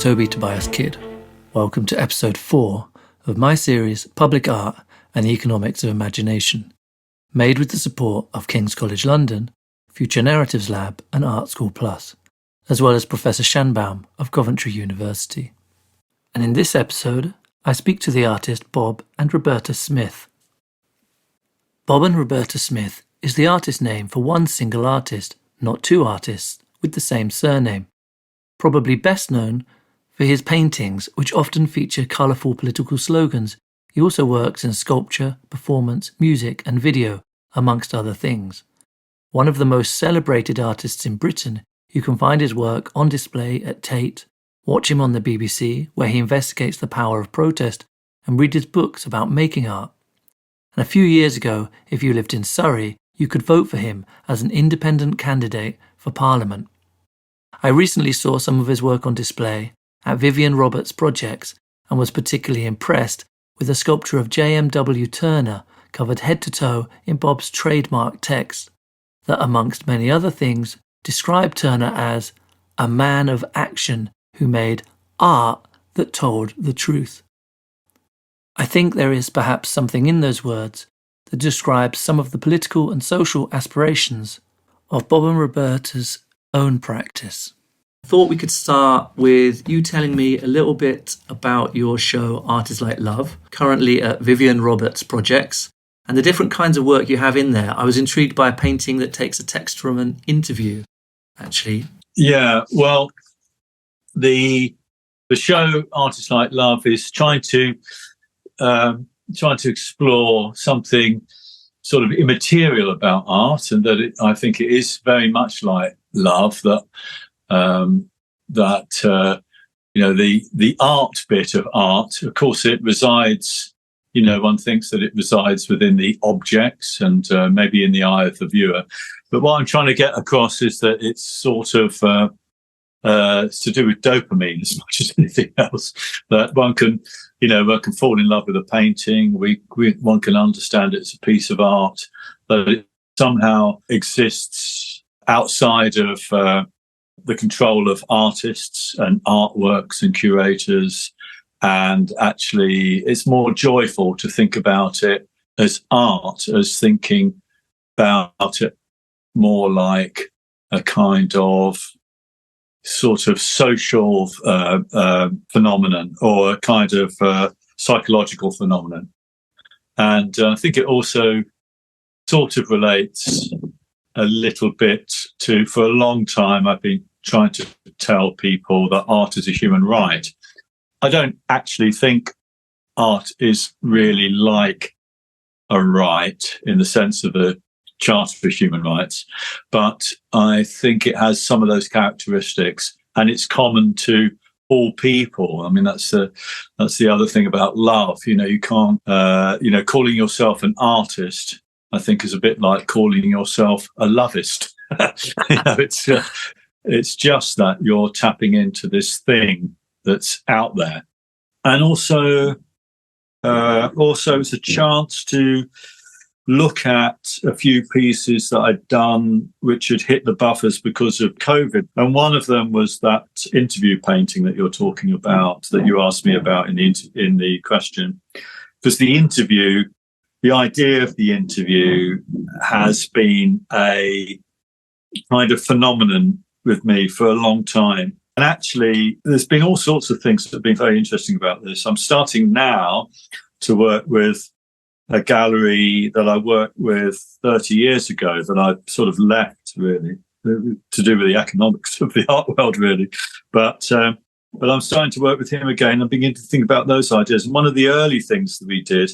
Toby Tobias Kidd. Welcome to episode 4 of my series Public Art and the Economics of Imagination, made with the support of King's College London, Future Narratives Lab and Art School Plus, as well as Professor Schanbaum of Coventry University. And in this episode, I speak to the artist Bob and Roberta Smith. Bob and Roberta Smith is the artist name for one single artist, not two artists, with the same surname. Probably best known for his paintings, which often feature colourful political slogans. He also works in sculpture, performance, music and video, amongst other things. One of the most celebrated artists in Britain, you can find his work on display at Tate, watch him on the BBC, where he investigates the power of protest, and read his books about making art. And a few years ago, if you lived in Surrey, you could vote for him as an independent candidate for Parliament. I recently saw some of his work on display at Vivian Roberts' projects and was particularly impressed with a sculpture of J.M.W. Turner covered head to toe in Bob's trademark text that, amongst many other things, described Turner as a man of action who made art that told the truth. I think there is perhaps something in those words that describes some of the political and social aspirations of Bob and Roberta's own practice. I thought we could start with you telling me a little bit about your show Art is Like Love, currently at Vivian Roberts Projects, and the different kinds of work you have in there. I was intrigued by a painting that takes a text from an interview, actually. Yeah, well, the show Art is Like Love is trying to explore something sort of immaterial about art, and that I think it is very much like love, that the art bit of art, of course, it resides, one thinks that it resides within the objects and maybe in the eye of the viewer. But what I'm trying to get across is that it's sort of it's to do with dopamine as much as anything else. That one can fall in love with a painting. One can understand it's a piece of art, that it somehow exists outside of the control of artists and artworks and curators. And actually, it's more joyful to think about it as art, as thinking about it more like a kind of sort of social phenomenon, or a kind of psychological phenomenon. And I think it also sort of relates a little bit to, for a long time, I've been trying to tell people that art is a human right. I don't actually think art is really like a right in the sense of the Charter for Human Rights, but I think it has some of those characteristics, and it's common to all people. I mean, that's the other thing about love. You can't, calling yourself an artist, I think, is a bit like calling yourself a lovist. It's just that you're tapping into this thing that's out there, and also it's a chance to look at a few pieces that I'd done which had hit the buffers because of COVID. And one of them was that interview painting that you're talking about, that you asked me about in the question. Because the idea of the interview has been a kind of phenomenon with me for a long time. And actually, there's been all sorts of things that have been very interesting about this. I'm starting now to work with a gallery that I worked with 30 years ago that I sort of left, really, to do with the economics of the art world, really. But I'm starting to work with him again and begin to think about those ideas. And one of the early things that we did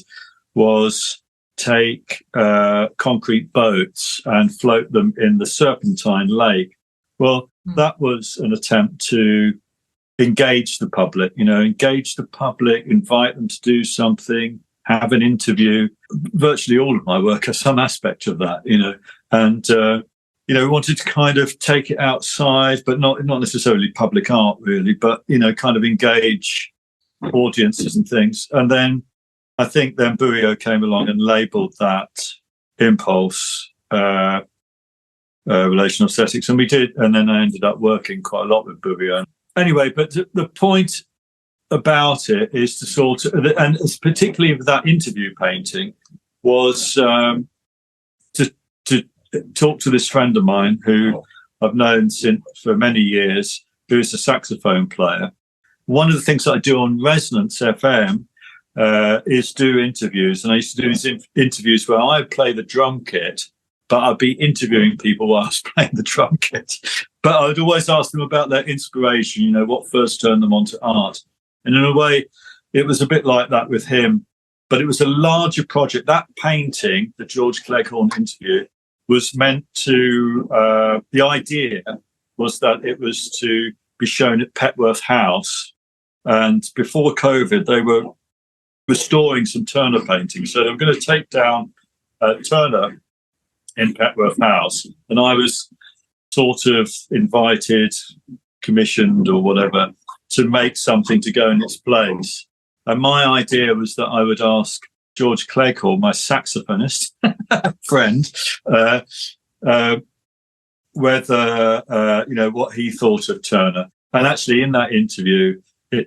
was take concrete boats and float them in the Serpentine Lake. Well, that was an attempt to engage the public, invite them to do something, have an interview. Virtually all of my work has some aspect of that, and we wanted to kind of take it outside, but not necessarily public art, really, but kind of engage audiences and things. And then I think Bouillot came along and labelled that impulse relational aesthetics, and we did. And then I ended up working quite a lot with Bouillot. anyway, but the point about it is to sort of, and particularly with that interview painting, was to talk to this friend of mine who I've known for many years, who is a saxophone player. One of the things that I do on Resonance FM is do interviews, and I used to do these interviews where I play the drum kit, but I'd be interviewing people while I was playing the drum kit. But I would always ask them about their inspiration, what first turned them onto art. And in a way, it was a bit like that with him, but it was a larger project. That painting, the George Cleghorn interview, was meant to, the idea was that it was to be shown at Petworth House. And before COVID, they were restoring some Turner paintings. So they were going to take down Turner in Petworth House. And I was sort of invited, commissioned or whatever, to make something to go in its place. And my idea was that I would ask George Cleghorn, my saxophonist friend, whether, what he thought of Turner. And actually in that interview,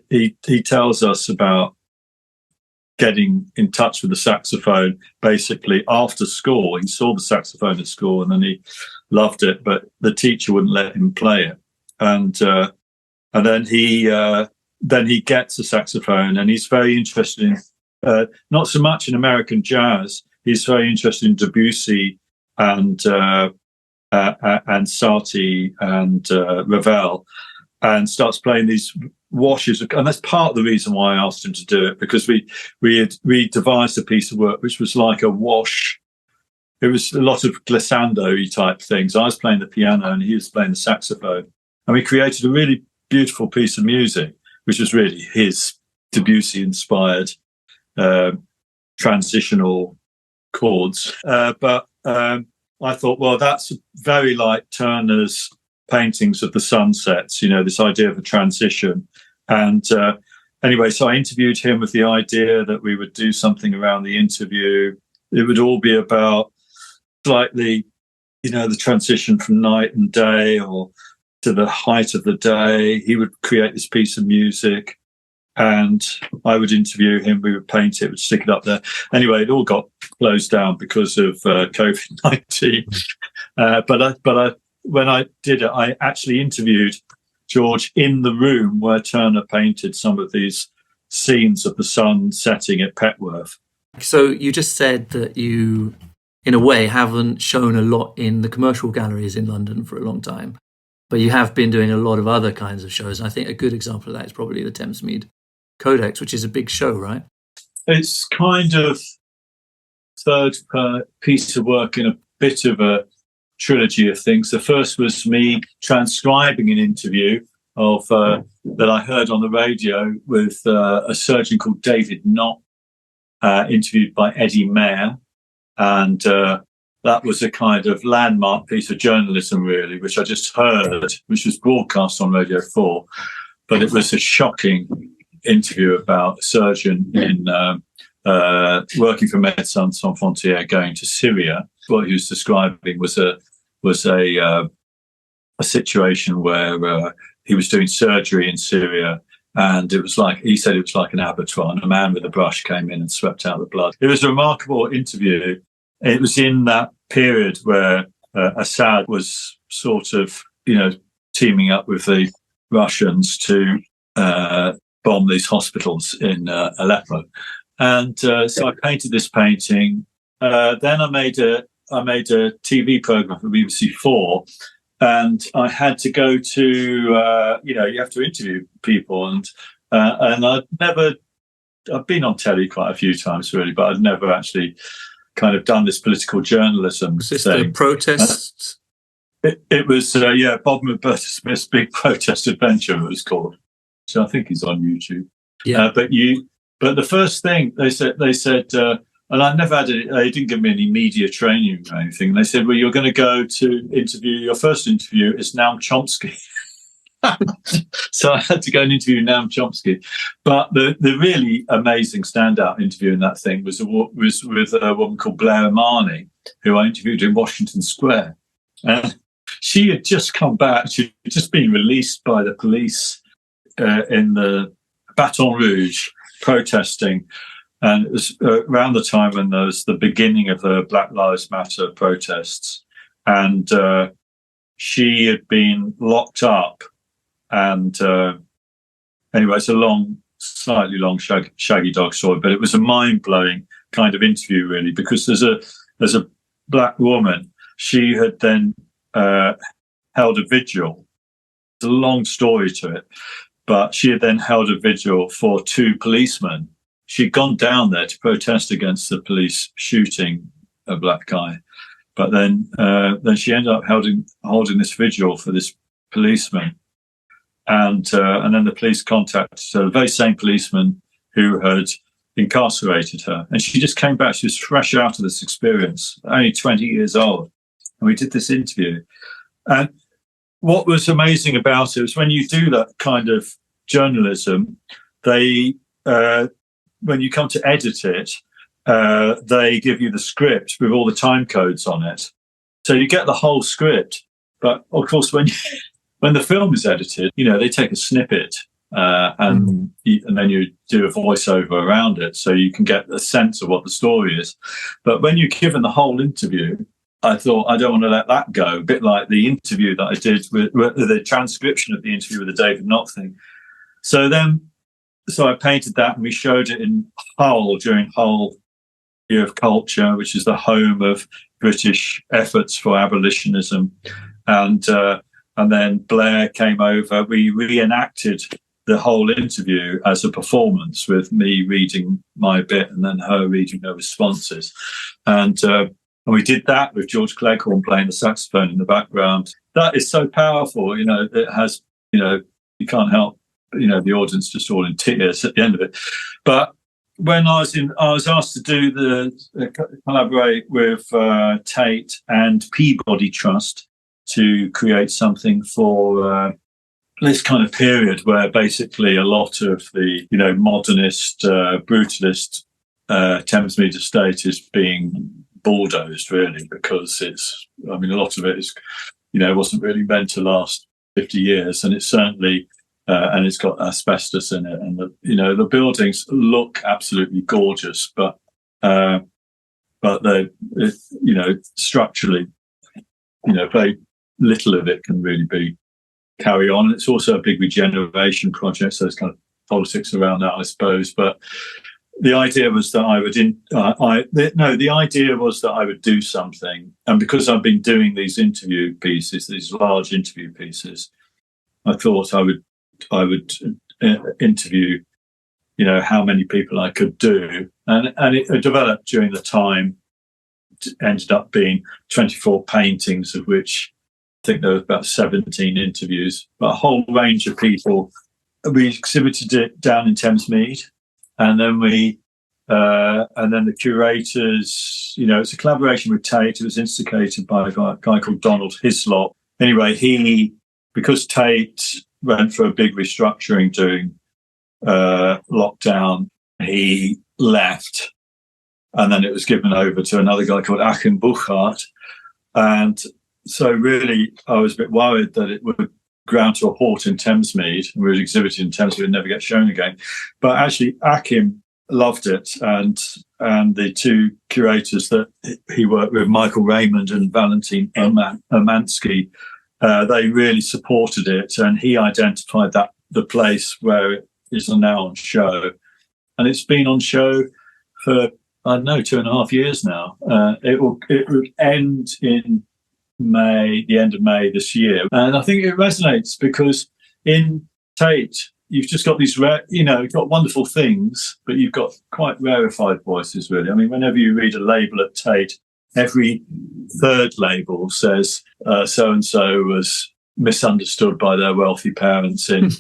he tells us about getting in touch with the saxophone basically after school. He saw the saxophone at school and then he loved it, but the teacher wouldn't let him play it. And then he gets a saxophone, and he's very interested in not so much in American jazz. He's very interested in Debussy and Satie and Ravel, and starts playing these washes. And that's part of the reason why I asked him to do it, because we devised a piece of work which was like a wash. It was a lot of glissando-y type things. I was playing the piano and he was playing the saxophone, and we created a really beautiful piece of music, which was really his Debussy-inspired transitional chords. But I thought, well, that's very like Turner's paintings of the sunsets, this idea of a transition. And anyway, so I interviewed him with the idea that we would do something around the interview. It would all be about slightly, the transition from night and day or to the height of the day. He would create this piece of music and I would interview him. We would paint it, would stick it up there. Anyway, it all got closed down because of COVID-19. But when I did it, I actually interviewed George in the room where Turner painted some of these scenes of the sun setting at Petworth. So you just said that you, in a way, haven't shown a lot in the commercial galleries in London for a long time, but you have been doing a lot of other kinds of shows. And I think a good example of that is probably the Thamesmead Codex, which is a big show, right? It's kind of third piece of work in a bit of a trilogy of things. The first was me transcribing an interview of that I heard on the radio with a surgeon called David Knott, interviewed by Eddie Mayer. And that was a kind of landmark piece of journalism, really, which I just heard, which was broadcast on Radio 4. But it was a shocking interview about a surgeon in working for Médecins Sans Frontières going to Syria. What he was describing was a situation where he was doing surgery in Syria, and it was like, he said it was like an abattoir, and a man with a brush came in and swept out the blood. It was a remarkable interview. It was in that period where Assad was sort of, teaming up with the Russians to bomb these hospitals in Aleppo. And so I painted this painting. Then I made a TV program for BBC4, and I had to go to, you have to interview people, and I've been on telly quite a few times really, but I'd never actually kind of done this political journalism Was this thing. the protests? It was, Bob Roberta Smith's Big Protest Adventure, it was called. So I think he's on YouTube. Yeah. But the first thing they said, and I never had it. They didn't give me any media training or anything. They said, well, you're going to go to interview. Your first interview is Noam Chomsky. So I had to go and interview Noam Chomsky. But the really amazing standout interview in that thing was with a woman called Blair Marnie, who I interviewed in Washington Square. And she had just come back. She'd just been released by the police in the Baton Rouge protesting, and it was around the time when there was the beginning of the Black Lives Matter protests, and she had been locked up, and anyway, it's a slightly long, shaggy dog story, but it was a mind-blowing kind of interview, really, because there's a black woman. She had then held a vigil. It's a long story to it, but she had then held a vigil for two policemen. She'd gone down there to protest against the police shooting a black guy, but then she ended up holding this vigil for this policeman, and then the police contacted her, the very same policeman who had incarcerated her, and she just came back. She was fresh out of this experience, only 20 years old, and we did this interview. And what was amazing about it was when you do that kind of journalism, they when you come to edit it, they give you the script with all the time codes on it, so you get the whole script. But of course, when the film is edited, they take a snippet and then you do a voiceover around it, so you can get a sense of what the story is. But when you're given the whole interview, I thought, I don't want to let that go. A bit like the interview that I did with the transcription of the interview with the David Knott thing. So I painted that, and we showed it in Hull during Hull Year of Culture, which is the home of British efforts for abolitionism. And then Blair came over. We reenacted the whole interview as a performance, with me reading my bit and then her reading her responses. And we did that with George Cleghorn playing the saxophone in the background. That is so powerful. It has, you can't help, the audience just all in tears at the end of it. But when I was asked to collaborate with Tate and Peabody Trust to create something for this kind of period where basically a lot of the, modernist, brutalist Thamesmead estate is being bulldozed, really, because a lot of it is, wasn't really meant to last 50 years, and it's certainly, and it's got asbestos in it, and the buildings look absolutely gorgeous, but they, structurally, very little of it can really carry on. It's also a big regeneration project, so there's kind of politics around that, I suppose. But the idea was that I would do something, and because I've been doing these interview pieces, these large interview pieces, I thought I would interview, how many people I could do, and it developed during the time. It ended up being 24 paintings, of which I think there was about 17 interviews, but a whole range of people. We exhibited it down in Thamesmead, and then the curators. It's a collaboration with Tate. It was instigated by a guy called Donald Hislop. Anyway, because Tate went for a big restructuring during lockdown, he left, and then it was given over to another guy called Achim Buchart, and so really, I was a bit worried that it would ground to a halt in Thamesmead. We would exhibit in Thamesmead and never get shown again. But actually, Achim loved it, and the two curators that he worked with, Michael Raymond and Valentin Ermansky, they really supported it, and he identified that the place where it is now on show. And it's been on show for, 2.5 years now. It will end in the end of May this year. And I think it resonates because in Tate, you've just got these you've got wonderful things, but you've got quite rarefied voices, really. I mean, whenever you read a label at Tate, every third label says so-and-so was misunderstood by their wealthy parents in,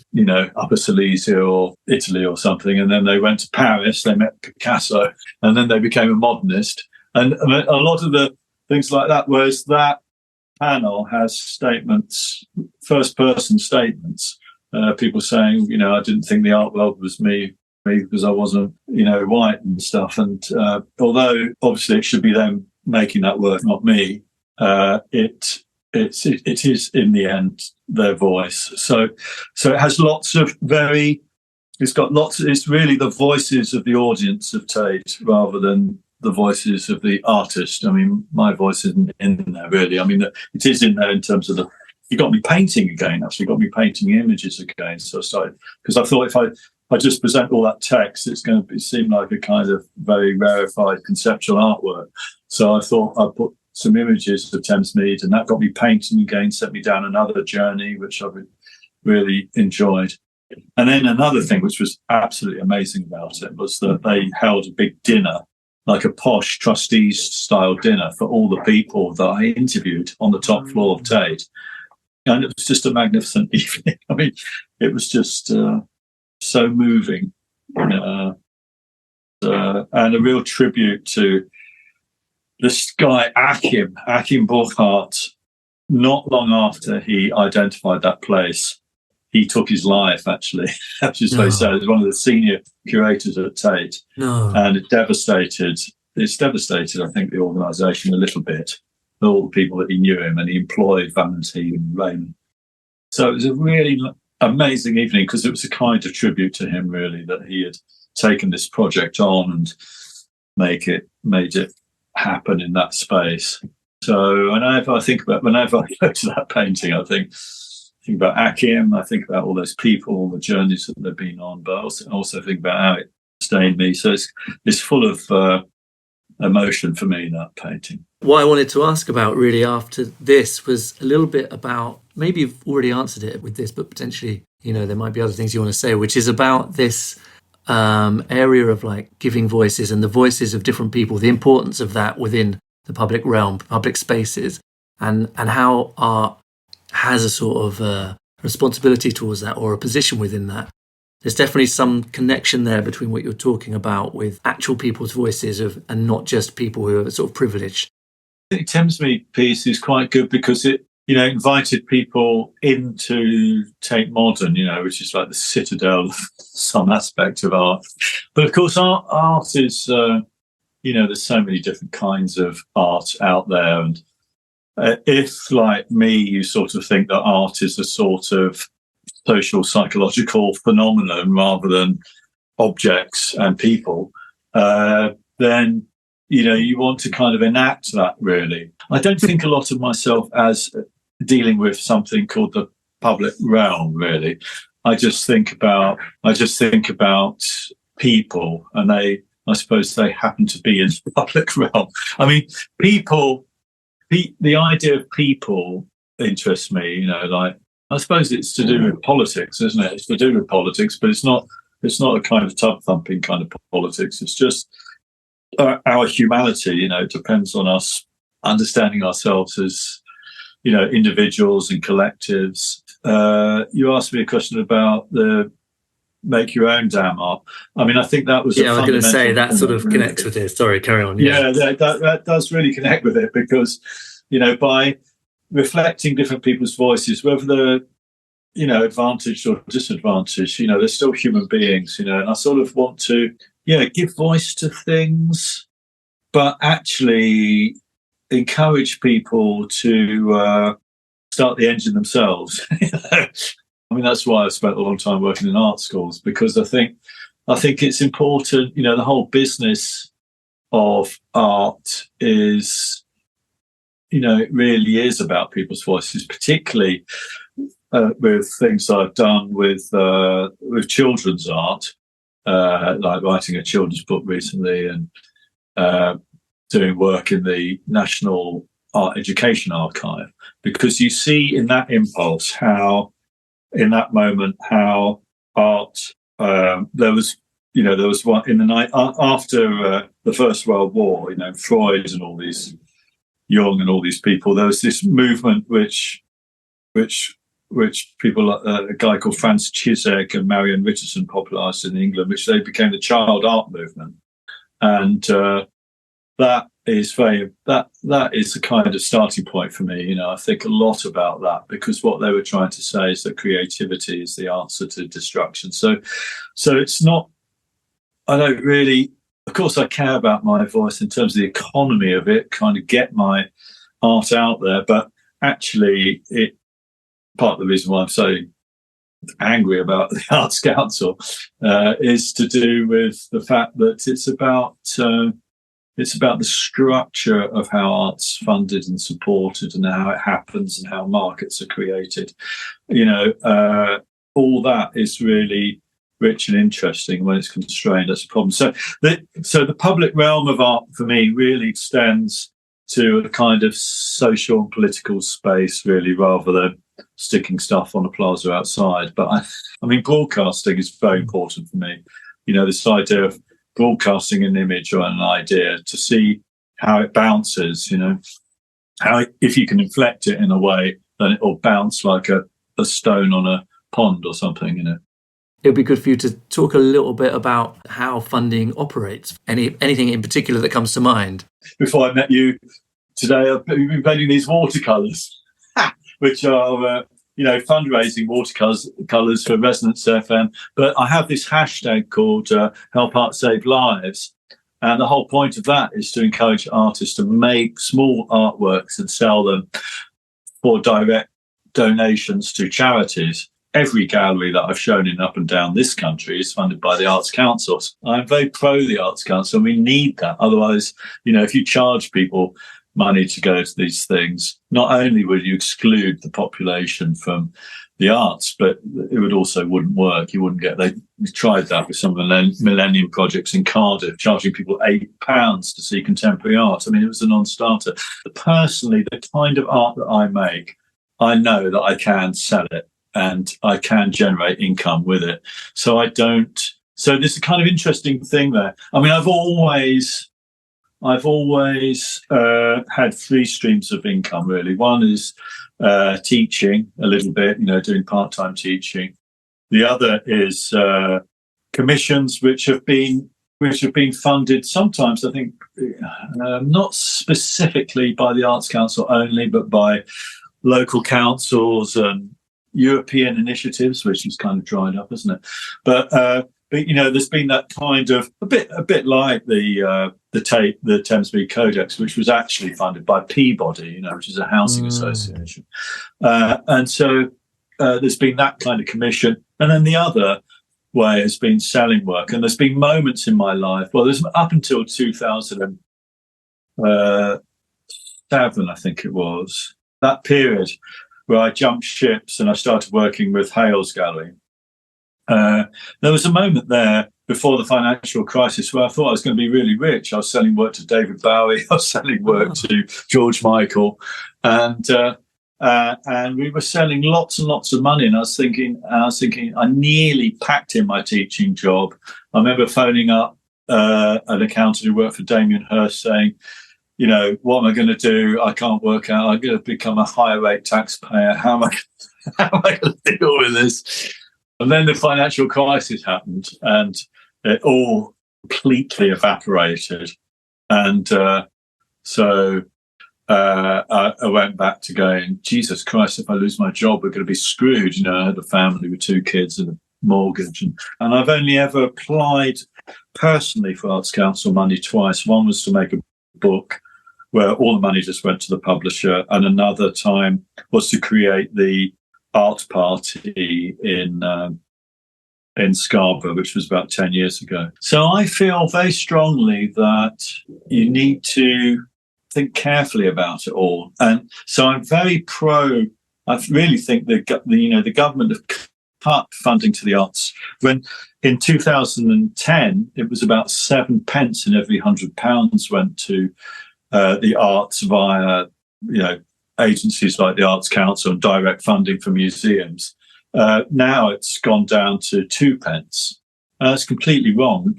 Upper Silesia or Italy or something. And then they went to Paris, they met Picasso, and then they became a modernist. And a lot of the things like that, whereas that panel has statements, first-person statements, people saying, I didn't think the art world was me because I wasn't, white and stuff. And although obviously it should be them making that work, not me, it it is in the end their voice. So it has lots of it's really the voices of the audience of Tate rather than the voices of the artist. I mean, my voice isn't in there really. I mean, it is in there in terms of you got me painting again, actually got me painting images again. So I started, because I thought if I just present all that text, it's going to seem like a kind of very rarefied conceptual artwork. So I thought I'd put some images of Thamesmead, and that got me painting again, set me down another journey, which I really enjoyed. And then another thing which was absolutely amazing about it was that they held a big dinner, like a posh trustees style dinner for all the people that I interviewed on the top floor of Tate. And it was just a magnificent evening. I mean, it was just so moving. And a real tribute to this guy, Akim Burkhardt. Not long after he identified that place, he took his life, actually, which is very sad. He's one of the senior curators at Tate. And it's devastated, I think, the organisation a little bit, all the people that he knew him, and he employed Valentine and Raymond. So it was a really amazing evening because it was a kind of tribute to him, really, that he had taken this project on and made it happen in that space. So whenever I go to that painting, I think about Akim, I think about all those people, all the journeys that they've been on, but also think about how it stained me. So it's full of emotion for me, that painting. What I wanted to ask about really after this was a little bit about, maybe you've already answered it with this, but potentially, there might be other things you want to say, which is about this area of like giving voices and the voices of different people, the importance of that within the public realm, public spaces, and how art has a sort of responsibility towards that, or a position within that. There's definitely some connection there between what you're talking about with actual people's voices and not just people who are sort of privileged. I think Thamesmead piece is quite good because it, invited people into Tate Modern, which is like the citadel of some aspect of art. But of course, art is, there's so many different kinds of art out there. And if, like me, you sort of think that art is a sort of social psychological phenomenon rather than objects and people, then you want to kind of enact that, really. I don't think a lot of myself as dealing with something called the public realm, really. I just think about people, and I suppose they happen to be in the public realm. I mean, people, the idea of people interests me, like, I suppose it's to do with politics, isn't it? It's to do with politics, but it's not a kind of tub-thumping kind of politics. It's just our humanity, it depends on us understanding ourselves as, individuals and collectives. You asked me a question about the make your own damn art. I mean, I think that was I was going to say that sort of connects with it. Sorry, carry on. Yeah, that does really connect with it because, by reflecting different people's voices, whether they're, advantaged or disadvantaged, they're still human beings, and I sort of want to, give voice to things, but actually encourage people to start the engine themselves. I mean, that's why I've spent a long time working in art schools, because I think it's important, the whole business of art is, it really is about people's voices, particularly with things I've done with children's art, like writing a children's book recently and doing work in the National Art Education Archive, because you see in that impulse how, in that moment, how art, there was one in the night after the First World War, Freud and all these, Jung and all these people, there was this movement which people like a guy called Franz Chisek and Marion Richardson popularised in England, which they became the child art movement. And that is the kind of starting point for me. I think a lot about that, because what they were trying to say is that creativity is the answer to destruction. So it's not, I don't really, of course I care about my voice in terms of the economy of it, kind of get my art out there, but actually, part of the reason why I'm so angry about the Arts Council is to do with the fact that it's about the structure of how art's funded and supported and how it happens and how markets are created. All that is really rich and interesting. When it's constrained, that's a problem. So the public realm of art for me really extends to a kind of social and political space, really, rather than sticking stuff on a plaza outside. But I mean, broadcasting is very important for me. This idea of broadcasting an image or an idea to see how it bounces, how if you can inflect it in a way, then it will bounce like a stone on a pond or something, It would be good for you to talk a little bit about how funding operates. Anything in particular that comes to mind? Before I met you today, I've been painting these watercolours, which are fundraising watercolours for Resonance FM. But I have this hashtag called Help Art Save Lives. And the whole point of that is to encourage artists to make small artworks and sell them for direct donations to charities. Every gallery that I've shown in up and down this country is funded by the Arts Council. I'm very pro the Arts Council, and we need that. Otherwise, if you charge people money to go to these things, not only would you exclude the population from the arts, but it wouldn't work. You wouldn't get. They tried that with some of the Millennium projects in Cardiff, charging people £8 to see contemporary art. I mean, it was a non-starter. But personally, the kind of art that I make, I know that I can sell it and I can generate income with it. So I don't. So there's a kind of interesting thing there. I mean, I've always had three streams of income, really. One is teaching a little bit, doing part-time teaching. The other is commissions, which have been funded sometimes, I think, not specifically by the Arts Council only, but by local councils and European initiatives, which is kind of dried up, isn't it? But there's been that kind of a bit like the Tate, the Thamesmead Codex, which was actually funded by Peabody, which is a housing association, and so there's been that kind of commission. And then the other way has been selling work. And there's been moments in my life. Well, there's up until 2007, I think it was, that period where I jumped ships and I started working with Hales Gallery. There was a moment there before the financial crisis where I thought I was going to be really rich. I was selling work to David Bowie. I was selling work to George Michael, and we were selling lots and lots of money. And I was thinking, I nearly packed in my teaching job. I remember phoning up an accountant who worked for Damien Hirst saying, what am I going to do? I can't work out. I'm going to become a higher rate taxpayer. How am I going to deal with this? And then the financial crisis happened and it all completely evaporated. And so I went back to going, Jesus Christ, if I lose my job, we're going to be screwed. I had a family with 2 kids and a mortgage. And I've only ever applied personally for Arts Council money twice. One was to make a book where all the money just went to the publisher. And another time was to create the art party in Scarborough, which was about 10 years ago. So I feel very strongly that you need to think carefully about it all. And so I'm very pro. I really think the government have cut funding to the arts. When in 2010 it was about 7 pence in every £100 went to the arts via agencies like the Arts Council and direct funding for museums. Now it's gone down to 2 pence. That's completely wrong.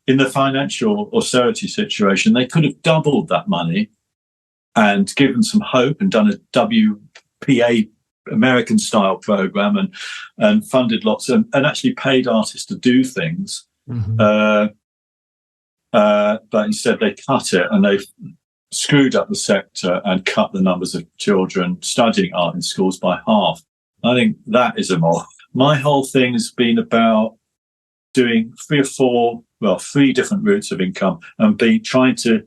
In the financial austerity situation, they could have doubled that money and given some hope and done a WPA American style program and funded lots and actually paid artists to do things. Mm-hmm. But instead they cut it and they've screwed up the sector and cut the numbers of children studying art in schools by half. I think that is immoral. My whole thing has been about doing 3 different routes of income and trying to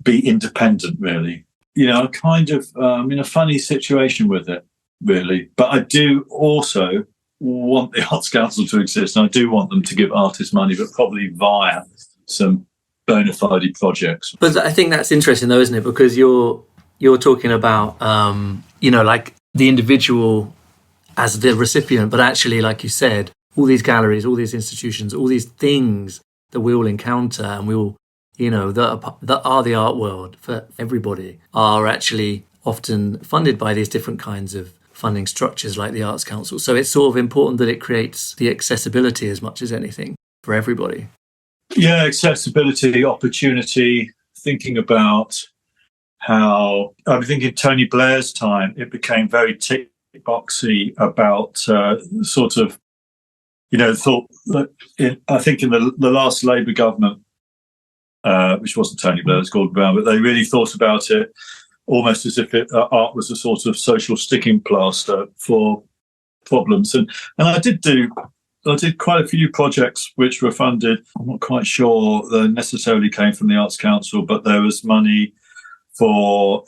be independent, really. I'm kind of I'm in a funny situation with it, really. But I do also want the Arts Council to exist, and I do want them to give artists money, but probably via some bona fide projects. But I think that's interesting, though, isn't it? Because you're talking about, like the individual as the recipient, but actually, like you said, all these galleries, all these institutions, all these things that we all encounter, and we all, that are the art world for everybody, are actually often funded by these different kinds of funding structures like the Arts Council. So it's sort of important that it creates the accessibility as much as anything for everybody. Yeah, accessibility, opportunity, thinking about how, I think in Tony Blair's time, it became very tick boxy about sort of, thought that I think in the last Labour government, which wasn't Tony Blair, it was Gordon Brown, but they really thought about it almost as if art was a sort of social sticking plaster for problems. And I did quite a few projects which were funded. I'm not quite sure they necessarily came from the Arts Council, but there was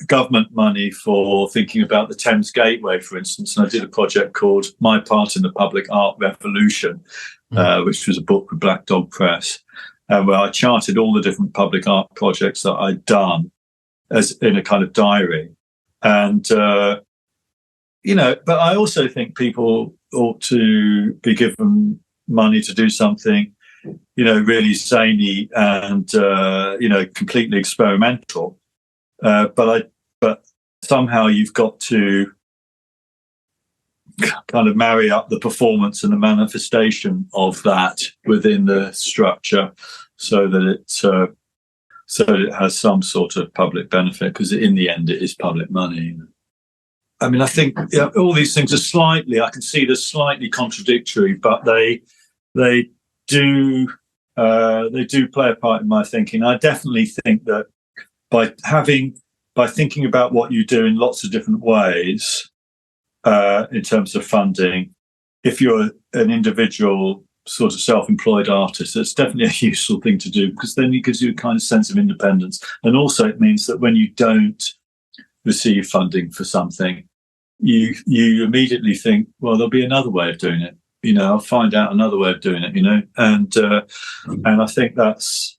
government money for thinking about the Thames Gateway, for instance. And I did a project called My Part in the Public Art Revolution, which was a book with Black Dog Press, where I charted all the different public art projects that I'd done as in a kind of diary. And, but I also think people ought to be given money to do something, really zany and, completely experimental. But somehow you've got to kind of marry up the performance and the manifestation of that within the structure so that it has some sort of public benefit, because in the end it is public money. I mean, I think all these things are I can see they're slightly contradictory, but they do play a part in my thinking. I definitely think that by thinking about what you do in lots of different ways, in terms of funding, if you're an individual sort of self-employed artist, it's definitely a useful thing to do, because then it gives you a kind of sense of independence. And also it means that when you don't receive funding for something, you immediately think, well, there'll be another way of doing it. I'll find out another way of doing it, and I think that's,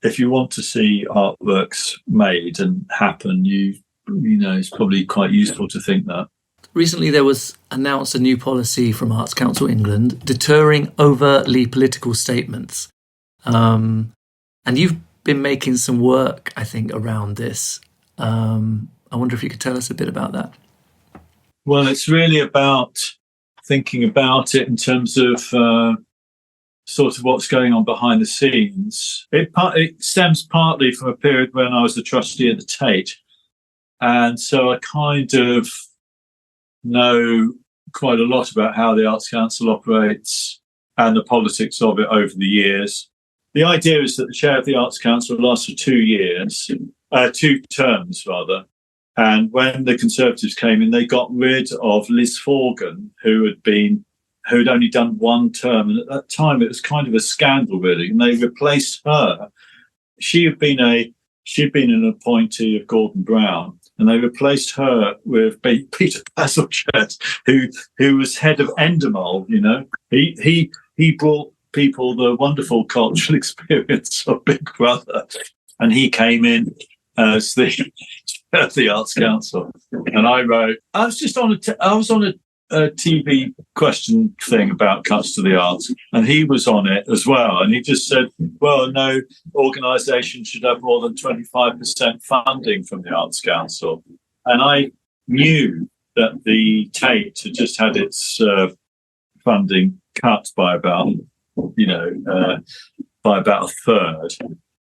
if you want to see artworks made and happen, it's probably quite useful to think that. Recently, there was announced a new policy from Arts Council England deterring overtly political statements. And you've been making some work, I think, around this. I wonder if you could tell us a bit about that. Well, it's really about thinking about it in terms of sort of what's going on behind the scenes. It stems partly from a period when I was the trustee at the Tate. And so I kind of know quite a lot about how the Arts Council operates and the politics of it over the years. The idea is that the chair of the Arts Council lasts for 2 terms rather. And when the Conservatives came in, they got rid of Liz Forgan, who had only done 1 term. And at that time, it was kind of a scandal, really. And they replaced her. She'd been an appointee of Gordon Brown, and they replaced her with Peter Bazalgette, who was head of Endemol. He brought people the wonderful cultural experience of Big Brother, and he came in as the Arts Council. And I was on a TV question thing about cuts to the arts, and he was on it as well, and he just said, well, no organisation should have more than 25% funding from the Arts Council. And I knew that the Tate had just had its funding cut by about a third,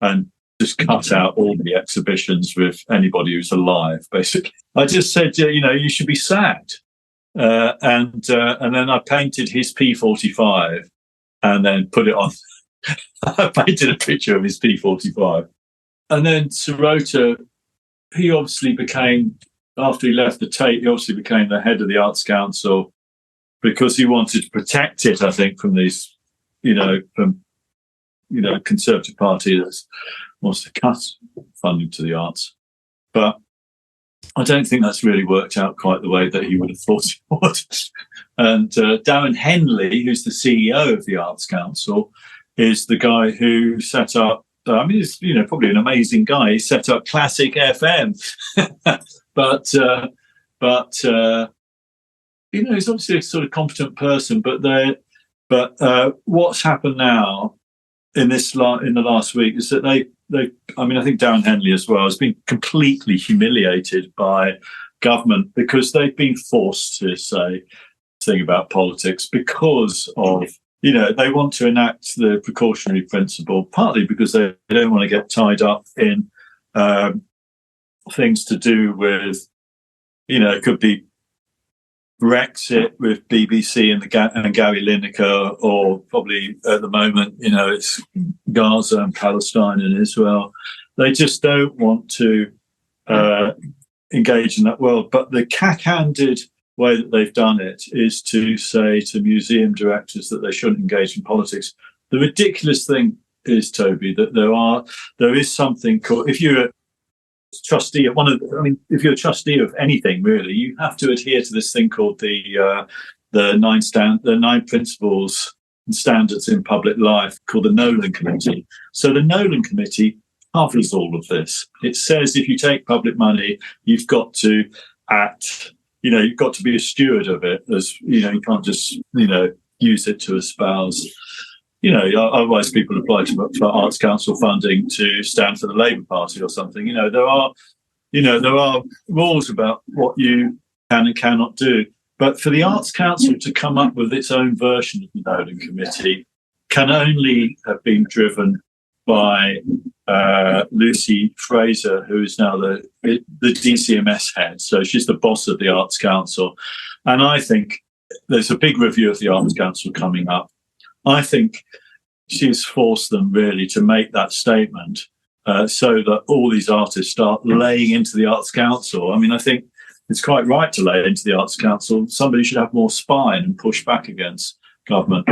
and just cut out all the exhibitions with anybody who's alive, basically. I just said, you should be sacked. And then I painted his P45 and then put it on. I painted a picture of his P45. And then Sirota, he obviously became, after he left the Tate, he obviously became the head of the Arts Council because he wanted to protect it, I think, from these, Conservative Party that wants to cut funding to the arts. But I don't think that's really worked out quite the way that he would have thought it would. And Darren Henley, who's the CEO of the Arts Council, is the guy who set up, he's probably an amazing guy. He set up Classic FM. but he's obviously a sort of competent person. But what's happened now in the last week is that I think Darren Henley as well has been completely humiliated by government because they've been forced to say thing about politics because of, they want to enact the precautionary principle, partly because they don't want to get tied up in things to do with, it could be Brexit with BBC and Gary Lineker, or probably at the moment, it's Gaza and Palestine and Israel. They just don't want to engage in that world. But the cack-handed way that they've done it is to say to museum directors that they shouldn't engage in politics. The ridiculous thing is, Toby, that there is something called, if you're a trustee of if you're a trustee of anything, really, you have to adhere to this thing called the nine principles and standards in public life, called the Nolan Committee. So the Nolan Committee covers all of this. It says if you take public money, you've got to act. You've got to be a steward of it. As you can't just use it to espouse. Otherwise people apply for Arts Council funding to stand for the Labour Party or something. There are rules about what you can and cannot do. But for the Arts Council to come up with its own version of the Nolan Committee can only have been driven by Lucy Fraser, who is now the DCMS head. So she's the boss of the Arts Council. And I think there's a big review of the Arts Council coming up. I think she's forced them really to make that statement so that all these artists start laying into the Arts Council. I think it's quite right to lay into the Arts Council. Somebody should have more spine and push back against government.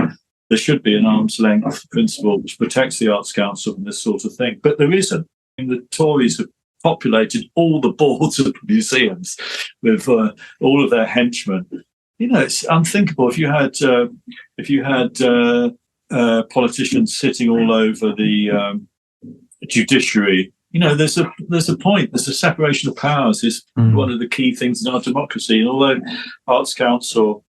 There should be an arm's length principle which protects the Arts Council from this sort of thing. But there isn't. The Tories have populated all the boards of museums with all of their henchmen. It's unthinkable. If you had politicians sitting all over the judiciary, there's a point. There's a separation of powers is one of the key things in our democracy. And although Arts Council,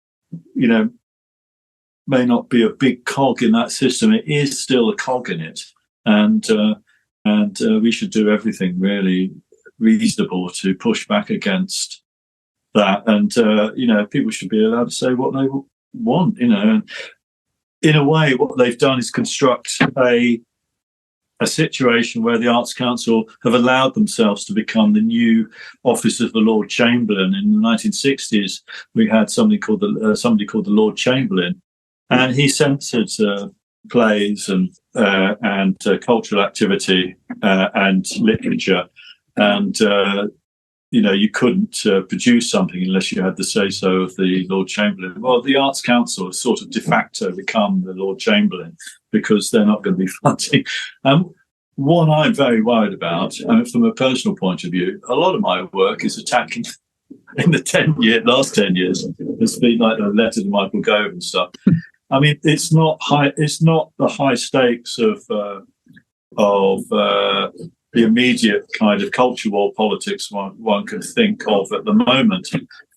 may not be a big cog in that system, it is still a cog in it, and we should do everything really reasonable to push back against that. And people should be allowed to say what they want. And in a way, what they've done is construct a situation where the Arts Council have allowed themselves to become the new office of the Lord Chamberlain. In the 1960s, we had somebody called the Lord Chamberlain. And he censored plays and cultural activity and literature, and you couldn't produce something unless you had the say-so of the Lord Chamberlain. Well, the Arts Council has sort of de facto become the Lord Chamberlain because they're not going to be funding. What I'm very worried about, from a personal point of view, a lot of my work is attacking. In the last 10 years, it's been like a letter to Michael Gove and stuff. It's not high. It's not the high stakes of the immediate kind of culture war politics one can think of at the moment.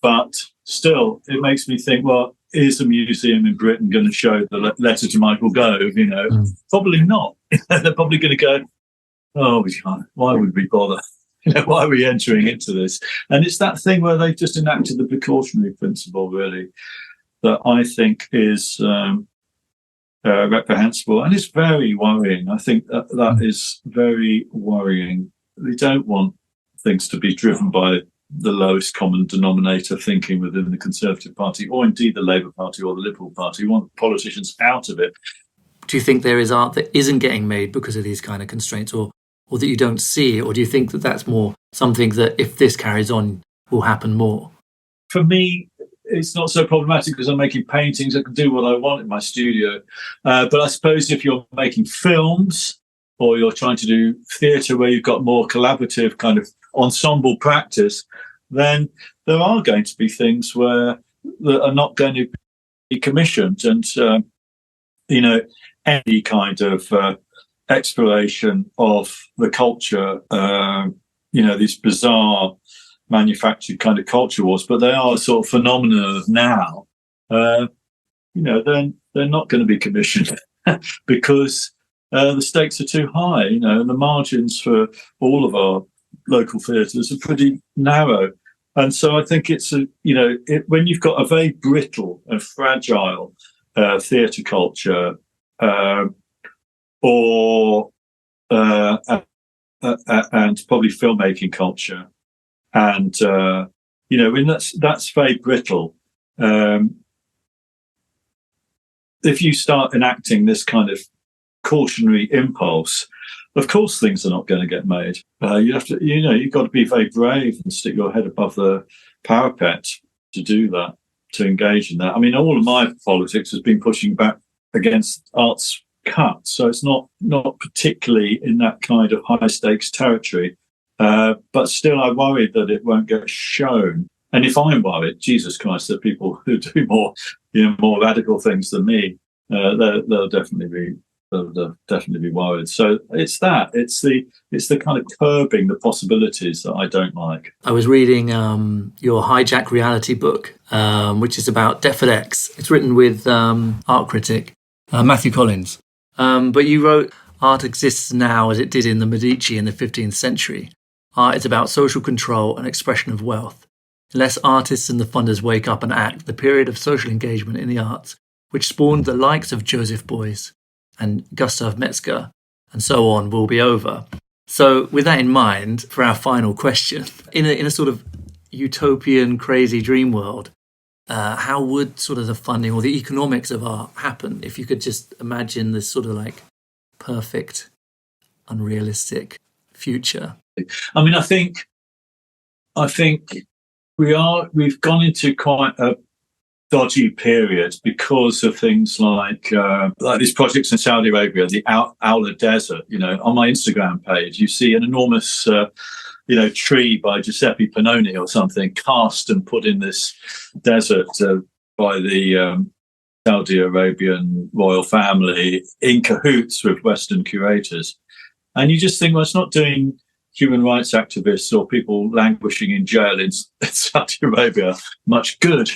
But still, it makes me think, well, is a museum in Britain going to show the letter to Michael Gove? Probably not. They're probably going to go, oh, we can't. Why would we bother? Why are we entering into this? And it's that thing where they've just enacted the precautionary principle, really, that I think is reprehensible. And it's very worrying. I think that is very worrying. We don't want things to be driven by the lowest common denominator thinking within the Conservative Party, or indeed the Labour Party or the Liberal Party. We want politicians out of it. Do you think there is art that isn't getting made because of these kind of constraints, or that you don't see? Or do you think that that's more something that if this carries on will happen more? For me, it's not so problematic because I'm making paintings. I can do what I want in my studio. But I suppose if you're making films or you're trying to do theatre where you've got more collaborative kind of ensemble practice, then there are going to be things that are not going to be commissioned. And, any kind of exploration of the culture, these bizarre manufactured kind of culture wars, but they are a sort of phenomenon of now, then they're not going to be commissioned because the stakes are too high, and the margins for all of our local theatres are pretty narrow. And so I think it's when you've got a very brittle and fragile theatre culture, and probably filmmaking culture, and when that's very brittle. If you start enacting this kind of cautionary impulse, of course things are not going to get made. You have to, you've got to be very brave and stick your head above the parapet to do that, to engage in that. I mean, all of my politics has been pushing back against arts cuts, so it's not particularly in that kind of high stakes territory. But still, I worry that it won't get shown. And if I'm worried, Jesus Christ, that people who do more radical things than me, they'll definitely be worried. So it's the kind of curbing the possibilities that I don't like. I was reading your Hijack Reality book, which is about Defford X. It's written with art critic Matthew Collins. But you wrote, art exists now as it did in the Medici in the 15th century. Art is about social control and expression of wealth. Unless artists and the funders wake up and act, the period of social engagement in the arts, which spawned the likes of Joseph Beuys and Gustav Metzger and so on, will be over. So with that in mind, for our final question, in a sort of utopian, crazy dream world, how would sort of the funding or the economics of art happen if you could just imagine this sort of like perfect, unrealistic future? I mean, I think we've gone into quite a dodgy period because of things like these projects in Saudi Arabia, the Aula Desert. On my Instagram page, you see an enormous tree by Giuseppe Pannoni or something cast and put in this desert by the Saudi Arabian royal family in cahoots with Western curators. And you just think, well, it's not doing human rights activists or people languishing in jail in Saudi Arabia much good.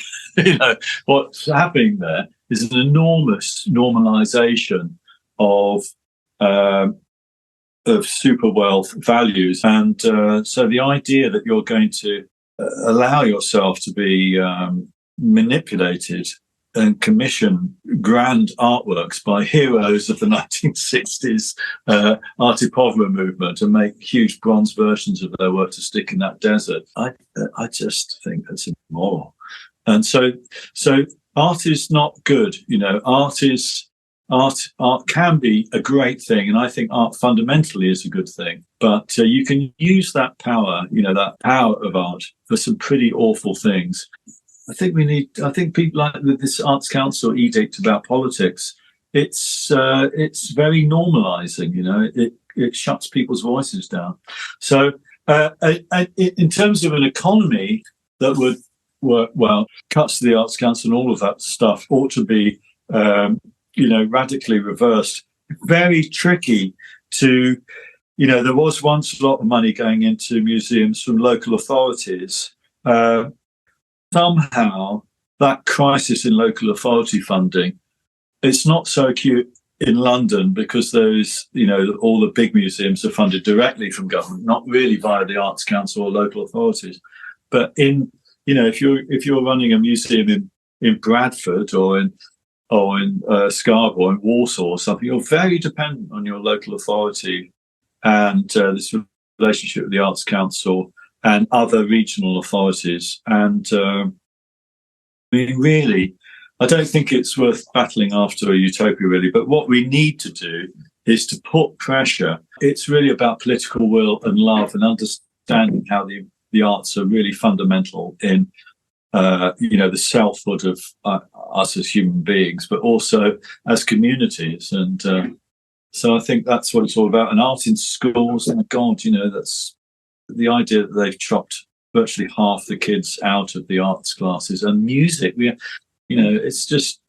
What's happening there is an enormous normalization of super wealth values. And so the idea that you're going to allow yourself to be manipulated and commission grand artworks by heroes of the 1960s Arte Povera movement and make huge bronze versions of their work to stick in that desert, I just think that's immoral. And so art is not good. Art can be a great thing, and I think art fundamentally is a good thing. But you can use that power, that power of art, for some pretty awful things. I think people like this Arts Council edict about politics. It's very normalising. It shuts people's voices down. So in terms of an economy that would work well, cuts to the Arts Council and all of that stuff ought to be radically reversed. Very tricky to, there was once a lot of money going into museums from local authorities. Somehow that crisis in local authority funding, it's not so acute in London because those, all the big museums are funded directly from government, not really via the Arts Council or local authorities. But if you're running a museum in Bradford or in Scarborough, in Warsaw or something, you're very dependent on your local authority and this relationship with the Arts Council and other regional authorities. And really, I don't think it's worth battling after a utopia, really. But what we need to do is to put pressure. It's really about political will and love and understanding how the arts are really fundamental in the selfhood of us as human beings, but also as communities. And so I think that's what it's all about. And art in schools, oh my God, that's the idea that they've chopped virtually half the kids out of the arts classes. And music, it's just,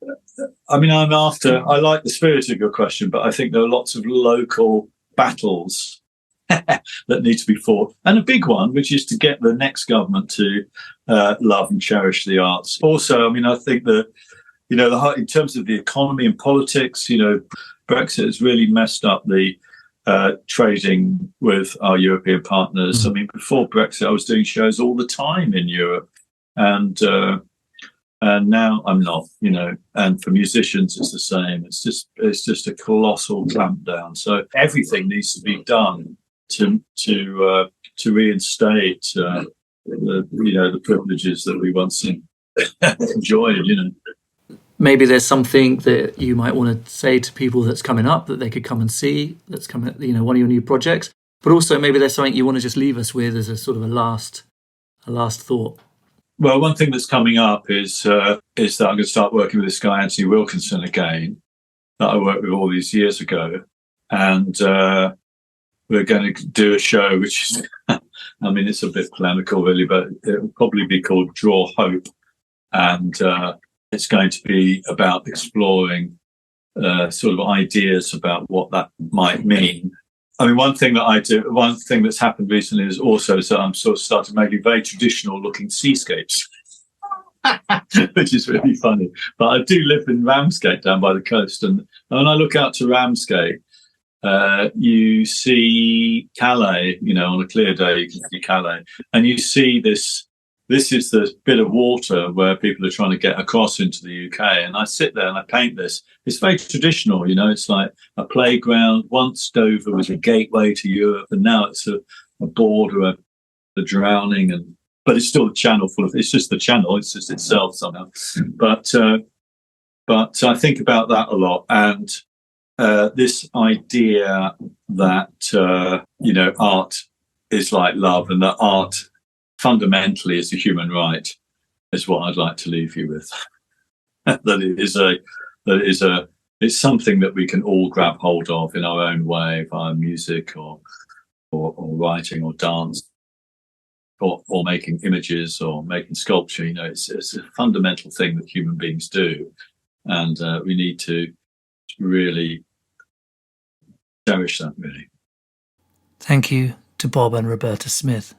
I like the spirit of your question, but I think there are lots of local battles that need to be fought. And a big one, which is to get the next government to love and cherish the arts. Also, I think that, in terms of the economy and politics, Brexit has really messed up the trading with our European partners. Before Brexit, I was doing shows all the time in Europe, and now I'm not. And for musicians, it's the same. It's just a colossal clampdown. So everything needs to be done to reinstate the privileges that we once enjoyed. Maybe there's something that you might want to say to people that's coming up that they could come and see, that's coming, one of your new projects. But also maybe there's something you want to just leave us with as a sort of a last thought. Well, one thing that's coming up is that I'm going to start working with this guy, Anthony Wilkinson, again, that I worked with all these years ago. And we're going to do a show, which is, it's a bit polemical, really, but it will probably be called Draw Hope. And it's going to be about exploring sort of ideas about what that might mean. One thing that's happened recently is also that I'm sort of started making very traditional looking seascapes, which is really funny. But I do live in Ramsgate down by the coast. And when I look out to Ramsgate, you see Calais, on a clear day, you can see Calais. And you see this is the bit of water where people are trying to get across into the UK. And I sit there and I paint this. It's very traditional, it's like a playground. Once Dover was a gateway to Europe, and now it's a border of the drowning. But it's still a channel it's just the channel. It's just itself somehow. But I think about that a lot. And this idea that, art is like love, and that art fundamentally is a human right, is what I'd like to leave you with. It's something that we can all grab hold of in our own way via music or writing or dance or making images or making sculpture. It's a fundamental thing that human beings do, and we need to really cherish that, really. Thank you to Bob and Roberta Smith.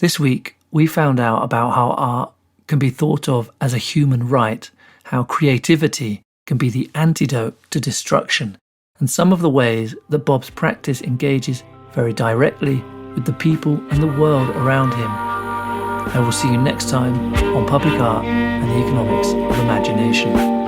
This week, we found out about how art can be thought of as a human right, how creativity can be the antidote to destruction, and some of the ways that Bob's practice engages very directly with the people and the world around him. I will see you next time on Public Art and the Economics of Imagination.